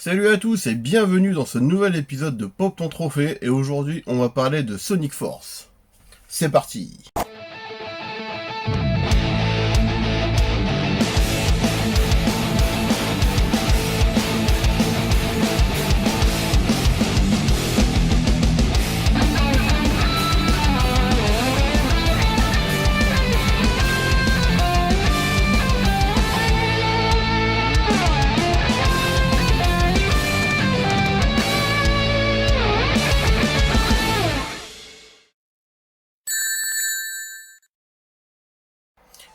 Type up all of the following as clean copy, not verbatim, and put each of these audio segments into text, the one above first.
Salut à tous et bienvenue dans ce nouvel épisode de Pop ton trophée et aujourd'hui on va parler de Sonic Force. C'est parti.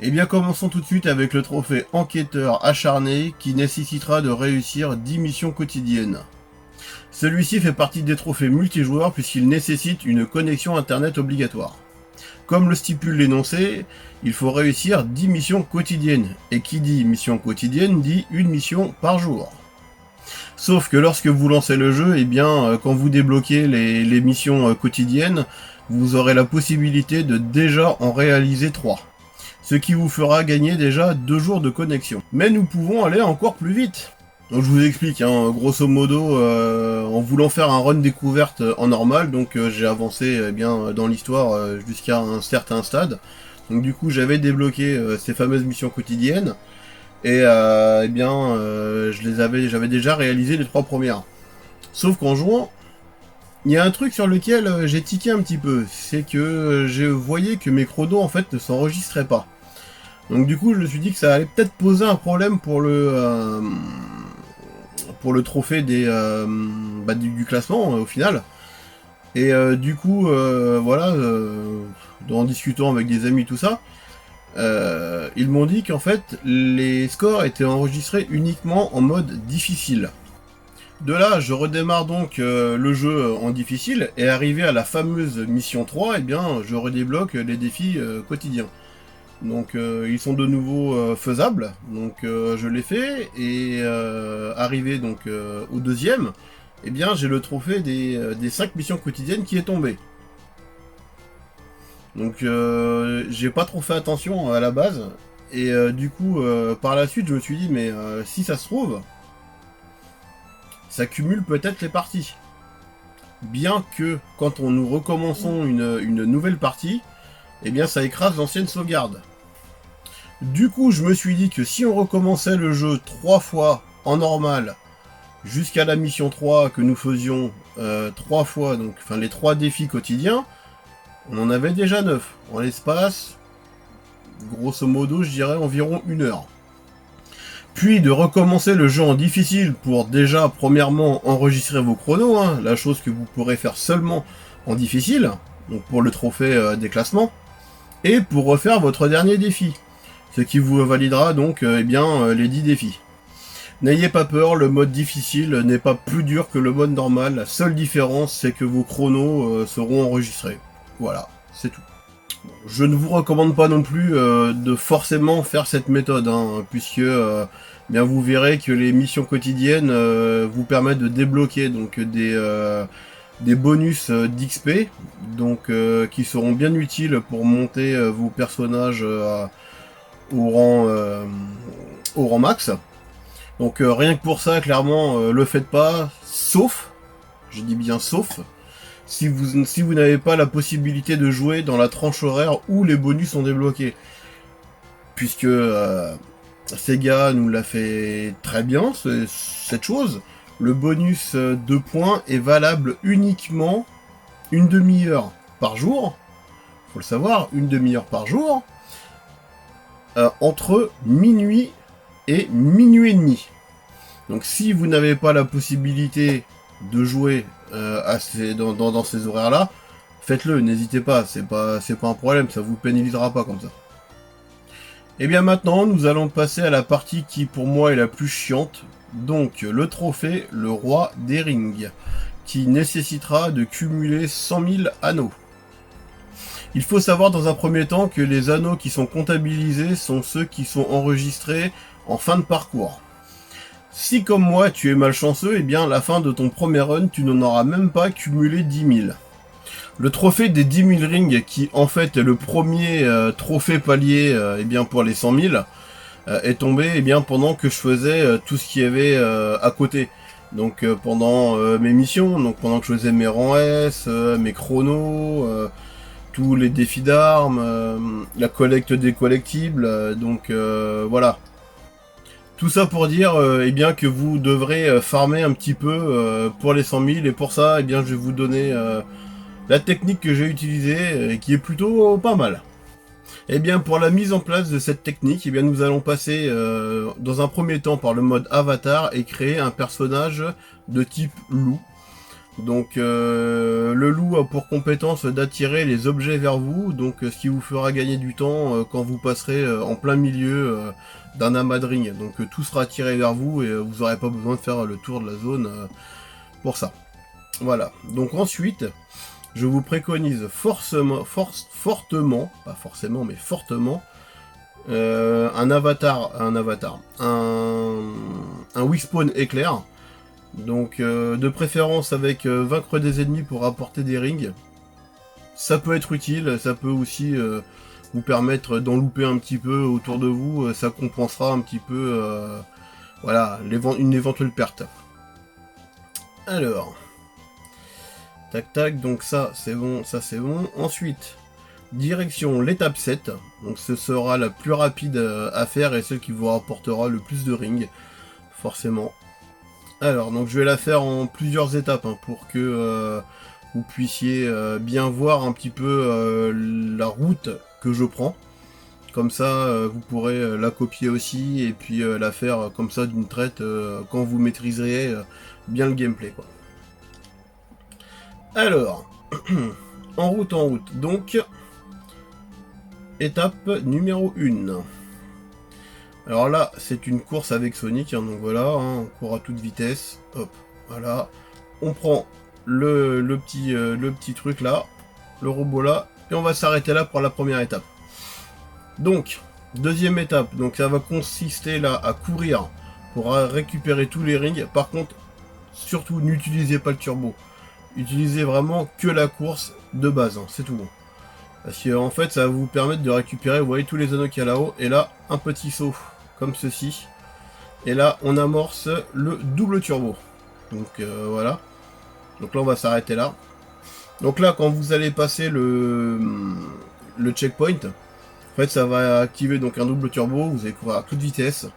Et bien commençons tout de suite avec le trophée enquêteur acharné qui nécessitera de réussir 10 missions quotidiennes. Celui-ci fait partie des trophées multijoueurs puisqu'il nécessite une connexion internet obligatoire. Comme le stipule l'énoncé, il faut réussir 10 missions quotidiennes, et qui dit mission quotidienne dit une mission par jour. Sauf que lorsque vous lancez le jeu, et bien quand vous débloquez les missions quotidiennes, vous aurez la possibilité de déjà en réaliser 3. Ce qui vous fera gagner déjà 2 jours de connexion. Mais nous pouvons aller encore plus vite. Donc je vous explique, grosso modo, en voulant faire un run découverte en normal, donc j'ai avancé bien dans l'histoire jusqu'à un certain stade. Donc du coup j'avais débloqué ces fameuses missions quotidiennes, et j'avais déjà réalisé les 3 premières. Sauf qu'en jouant, il y a un truc sur lequel j'ai tiqué un petit peu, c'est que je voyais que mes chronos en fait ne s'enregistraient pas. Donc du coup je me suis dit que ça allait peut-être poser un problème pour le trophée du classement au final. Et du coup en discutant avec des amis tout ça, ils m'ont dit qu'en fait les scores étaient enregistrés uniquement en mode difficile. De là, je redémarre donc le jeu en difficile, et arrivé à la fameuse mission 3, je redébloque les défis quotidiens. Donc ils sont de nouveau faisables, donc je l'ai fait, et arrivé donc au deuxième, j'ai le trophée des 5 missions quotidiennes qui est tombé. Donc j'ai pas trop fait attention à la base, et du coup par la suite je me suis dit mais si ça se trouve, ça cumule peut-être les parties. Bien que quand nous recommençons une nouvelle partie, ça écrase l'ancienne sauvegarde. Du coup, je me suis dit que si on recommençait le jeu 3 fois en normal, jusqu'à la mission 3 que nous faisions 3 fois, donc les 3 défis quotidiens, on en avait déjà 9. En l'espace, grosso modo, je dirais environ 1 heure. Puis de recommencer le jeu en difficile pour déjà, premièrement, enregistrer vos chronos, la chose que vous pourrez faire seulement en difficile, donc pour le trophée des classements, et pour refaire votre dernier défi, ce qui vous validera donc les 10 défis. N'ayez pas peur, le mode difficile n'est pas plus dur que le mode normal, la seule différence c'est que vos chronos seront enregistrés. Voilà, c'est tout. Je ne vous recommande pas non plus de forcément faire cette méthode, puisque vous verrez que les missions quotidiennes vous permettent de débloquer donc des bonus d'XP, donc qui seront bien utiles pour monter vos personnages au rang max. Donc rien que pour ça, clairement, le faites pas, sauf, je dis bien sauf, si vous n'avez pas la possibilité de jouer dans la tranche horaire où les bonus sont débloqués. Puisque Sega nous l'a fait très bien, cette chose. Le bonus 2 points est valable uniquement une demi-heure par jour. Faut le savoir, une demi-heure par jour. Entre minuit et minuit et demi. Donc si vous n'avez pas la possibilité de jouer dans ces horaires-là, faites-le, n'hésitez pas, c'est pas un problème, ça vous pénalisera pas comme ça. Et bien maintenant, nous allons passer à la partie qui pour moi est la plus chiante, donc le trophée le roi des rings, qui nécessitera de cumuler 100 000 anneaux. Il faut savoir dans un premier temps que les anneaux qui sont comptabilisés sont ceux qui sont enregistrés en fin de parcours. Si comme moi tu es malchanceux, à la fin de ton premier run, tu n'en auras même pas cumulé 10 000. Le trophée des 10 000 rings, qui en fait est le premier trophée palier pour les 100 000, est tombé pendant que je faisais tout ce qu'il y avait à côté. Donc pendant mes missions, donc pendant que je faisais mes rangs S, mes chronos, tous les défis d'armes, la collecte des collectibles, donc voilà. Tout ça pour dire eh bien, que vous devrez farmer un petit peu pour les 100 000, et pour ça, eh bien, je vais vous donner la technique que j'ai utilisée, qui est plutôt pas mal. Eh bien, pour la mise en place de cette technique, eh bien, nous allons passer dans un premier temps par le mode avatar et créer un personnage de type loup. Donc le loup a pour compétence d'attirer les objets vers vous, donc ce qui vous fera gagner du temps quand vous passerez en plein milieu d'un amas de ring. Donc tout sera attiré vers vous et vous n'aurez pas besoin de faire le tour de la zone pour ça. Voilà, donc ensuite, je vous préconise fortement, pas forcément mais fortement, un Wickspawn éclair. Donc de préférence avec vaincre des ennemis pour apporter des rings. Ça peut être utile, ça peut aussi vous permettre d'en louper un petit peu autour de vous, ça compensera un petit peu voilà, une éventuelle perte. Alors, tac tac, donc ça c'est bon, ça c'est bon. Ensuite, direction l'étape 7, donc ce sera la plus rapide à faire et celle qui vous rapportera le plus de rings, forcément. Alors, donc je vais la faire en plusieurs étapes pour que vous puissiez bien voir un petit peu la route que je prends. Comme ça, vous pourrez la copier aussi et puis la faire comme ça d'une traite quand vous maîtriserez bien le gameplay, quoi. Alors, en route. Donc, étape numéro 1. Alors là, c'est une course avec Sonic, donc voilà, on court à toute vitesse, hop, voilà. On prend le petit truc là, le robot là, et on va s'arrêter là pour la première étape. Donc, deuxième étape, donc ça va consister là à courir pour récupérer tous les rings. Par contre, surtout, n'utilisez pas le turbo. Utilisez vraiment que la course de base, c'est tout bon. Parce que en fait, ça va vous permettre de récupérer, vous voyez tous les anneaux qu'il y a là-haut, et là, un petit saut, comme ceci. Et là, on amorce le double turbo. Donc voilà. Donc là, on va s'arrêter là. Donc là, quand vous allez passer le checkpoint, en fait, ça va activer donc un double turbo. Vous allez courir à toute vitesse.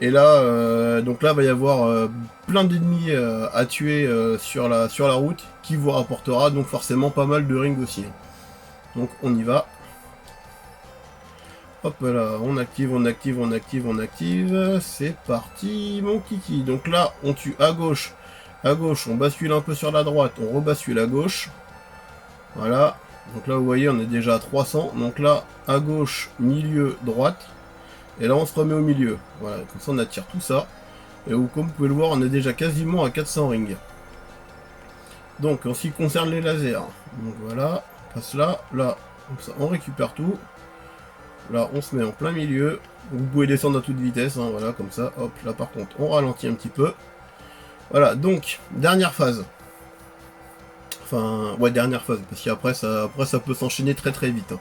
Et là, donc là, va y avoir plein d'ennemis à tuer sur la route, qui vous rapportera donc forcément pas mal de rings aussi. Donc on y va. Hop là, on active. C'est parti, mon kiki. Donc là, on tue à gauche. On bascule un peu sur la droite, on rebascule à gauche. Voilà. Donc là, vous voyez, on est déjà à 300. Donc là, à gauche, milieu, droite. Et là, on se remet au milieu. Voilà, comme ça, on attire tout ça. Et comme vous pouvez le voir, on est déjà quasiment à 400 rings. Donc, en ce qui concerne les lasers, donc voilà, on passe là, comme ça, on récupère tout. Là, on se met en plein milieu. Vous pouvez descendre à toute vitesse, voilà, comme ça. Hop, là, par contre, on ralentit un petit peu. Voilà, donc, dernière phase. Enfin, ouais, dernière phase, parce qu'après, ça peut s'enchaîner très très vite.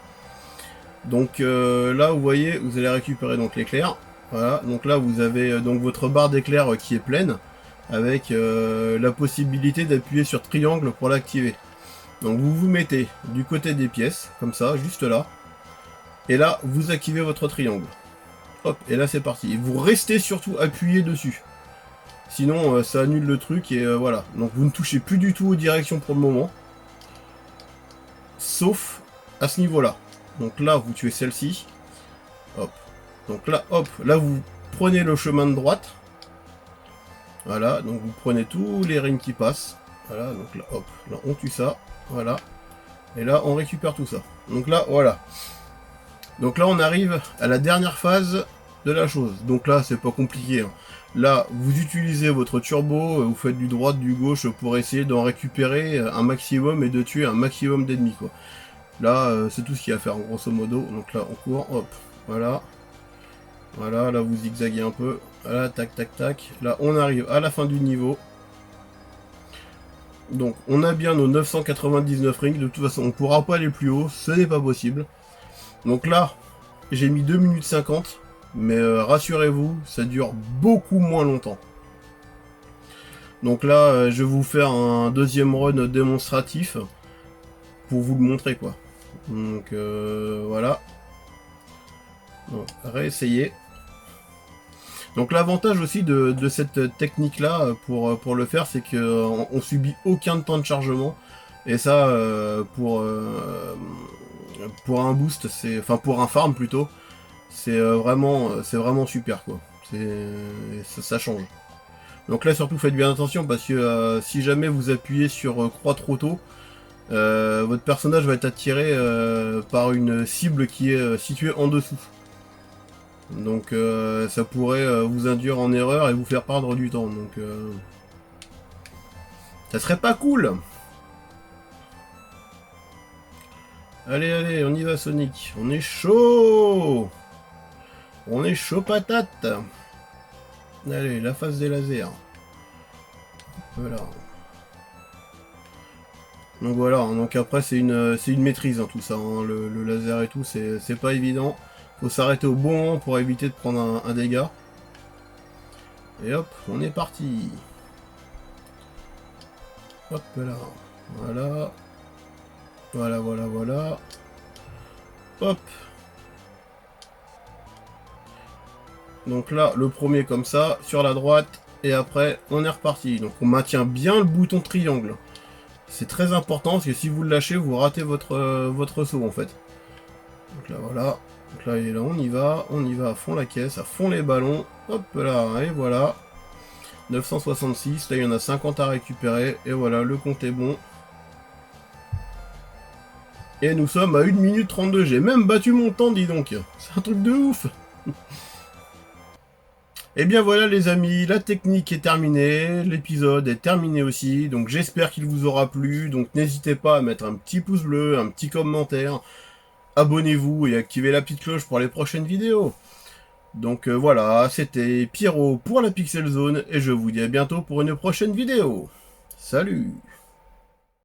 Donc, là, vous voyez, vous allez récupérer donc l'éclair. Voilà, donc là, vous avez donc votre barre d'éclair qui est pleine, avec la possibilité d'appuyer sur triangle pour l'activer. Donc, vous vous mettez du côté des pièces, comme ça, juste là. Et là, vous activez votre triangle. Hop, et là c'est parti. Et vous restez surtout appuyé dessus. Sinon, ça annule le truc et voilà. Donc vous ne touchez plus du tout aux directions pour le moment. Sauf à ce niveau-là. Donc là, vous tuez celle-ci. Hop. Donc là, hop, là vous prenez le chemin de droite. Voilà, donc vous prenez tous les rings qui passent. Voilà, donc là, hop, là on tue ça. Voilà. Et là, on récupère tout ça. Donc là, voilà. Donc là, on arrive à la dernière phase de la chose. Donc là, c'est pas compliqué. Là, vous utilisez votre turbo, vous faites du droite, du gauche pour essayer d'en récupérer un maximum et de tuer un maximum d'ennemis, quoi. Là, c'est tout ce qu'il y a à faire, grosso modo. Donc là, on court, hop, voilà. Voilà, là, vous zigzaguez un peu. Voilà, tac, tac, tac. Là, on arrive à la fin du niveau. Donc, on a bien nos 999 rings. De toute façon, on ne pourra pas aller plus haut, ce n'est pas possible. Donc là, j'ai mis 2 minutes 50, mais rassurez-vous, ça dure beaucoup moins longtemps. Donc là, je vais vous faire un deuxième run démonstratif pour vous le montrer quoi. Donc voilà. Donc, réessayer. Donc l'avantage aussi de cette technique là pour le faire, c'est qu'on on subit aucun temps de chargement. Et ça, pour un boost, enfin pour un farm plutôt, c'est vraiment super quoi. Ça change. Donc là surtout faites bien attention parce que si jamais vous appuyez sur croix trop tôt, votre personnage va être attiré par une cible qui est située en dessous. Donc ça pourrait vous induire en erreur et vous faire perdre du temps. Donc ça serait pas cool. Allez, allez, on y va Sonic. On est chaud. On est chaud patate. Allez, la phase des lasers. Voilà. Donc voilà, donc après c'est une maîtrise hein, tout ça, hein, le laser et tout, c'est pas évident. Faut s'arrêter au bon moment pour éviter de prendre un dégât. Et hop, on est parti. Hop là, voilà. Voilà, voilà, voilà. Hop. Donc là, le premier comme ça, sur la droite, et après, on est reparti. Donc on maintient bien le bouton triangle. C'est très important, parce que si vous le lâchez, vous ratez votre saut, en fait. Donc là, voilà. Donc là, et là, on y va à fond la caisse, à fond les ballons. Hop là, et voilà. 966, là, il y en a 50 à récupérer, et voilà, le compte est bon. Et nous sommes à 1 minute 32, j'ai même battu mon temps, dis donc. C'est un truc de ouf. Et bien voilà les amis, la technique est terminée, l'épisode est terminé aussi, donc j'espère qu'il vous aura plu, donc n'hésitez pas à mettre un petit pouce bleu, un petit commentaire, abonnez-vous et activez la petite cloche pour les prochaines vidéos. Donc voilà, c'était Pierrot pour la Pixel Zone, et je vous dis à bientôt pour une prochaine vidéo. Salut!